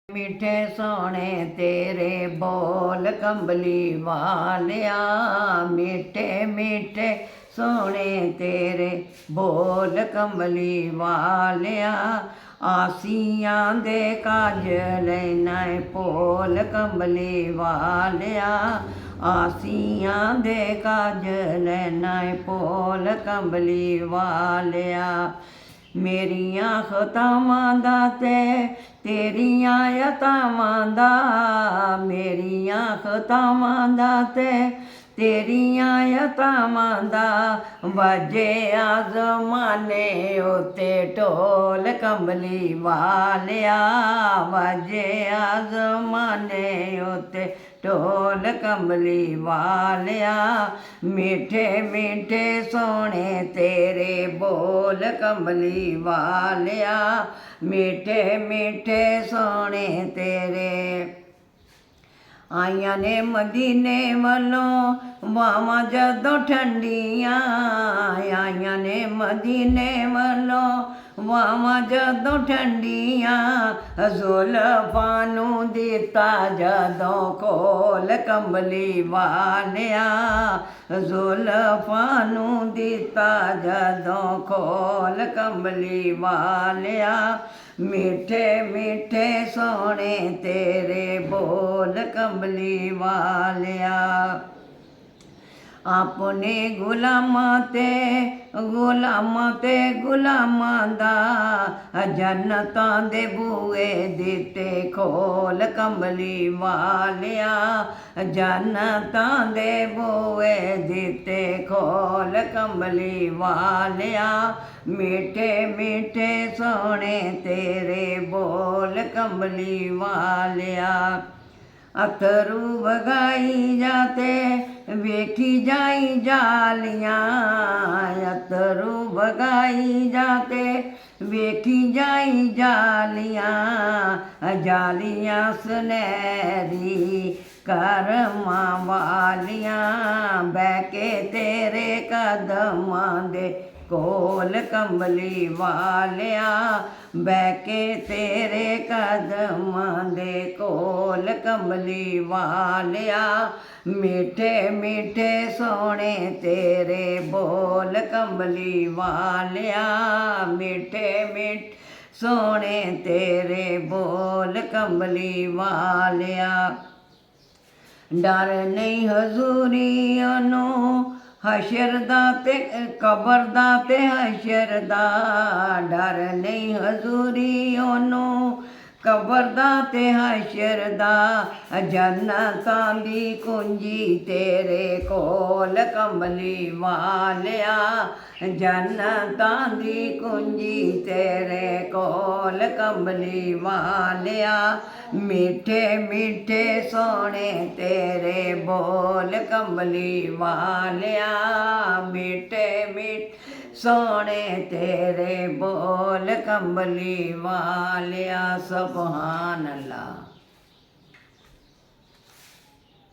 मीठे सोने तेरे बोल कंबली वालिया, मीठे मीठे सोने तेरे बोल कंबली वालिया। आसियां दे काजल नाए पोल कंबली वालिया, आसियां दे काजल नाए पोल कंबली वालिया। मेरियां खतावां दा ते तेरियां यतावां दा, मेरियां खतावां दा ते तेरियां यतावां दा, बाजे आज़माने उत्ते ढोल कंबली वालिया, बाजे आज़माने उत्ते ढोल कंबली वालिया। मीठे मीठे सोने तेरे बोल कंबली वालिया, मीठे मीठे सोने तेरे। आइयां ने मदीने वालों बावां जदों ठंडियां, आइयां ने मदीने वालों बावां जदों ठंडियां, जुल्फां नूं दिता जदों खोल कंबली वालिया, जुल्फां नूं दिता जदों खोल कंबली वालिया। मीठे मीठे सोने तेरे बोल कंबली वालिया। अपने गुलामां ते गुलामां दा, जन्नतां दे बूए दिते खोल कंबली वालिया, जन्नतां दे बूए दिते खोल कंबली वालिया। मीठे मीठे सोने तेरे बोल कंबली वालिया। अथरू बगाई जाते वेखी जाई जालियां, अथरू बगाई जाते वेखी जाई जालियां, जालियां सुनहरी करमां वालियां, बैके तेरे कदमां दे कोल कंबली वालिया, बैके तेरे कदमां दे कोल कंबली वालिया। मीठे मीठे सोने तेरे बोल कंबली वालिया, मीठे मीठे सोने तेरे बोल कंबली वालिया। डर नहीं हजूरी ओनू हशर दा ते कबर दा ते हशर दा, डर नहीं हजूरी ओनू कबर दा ते हशर दा, जन्नतां दी कुंजी तेरे कोल कंबली वालिया, जन्नतां दी कुंजी तेरे कोल कंबली वालिया। मीठे मीठे सोने तेरे बोल कंबली वालिया, मीठे मीठे सोने तेरे बोल कंबली वालिया। सुभान अल्लाह।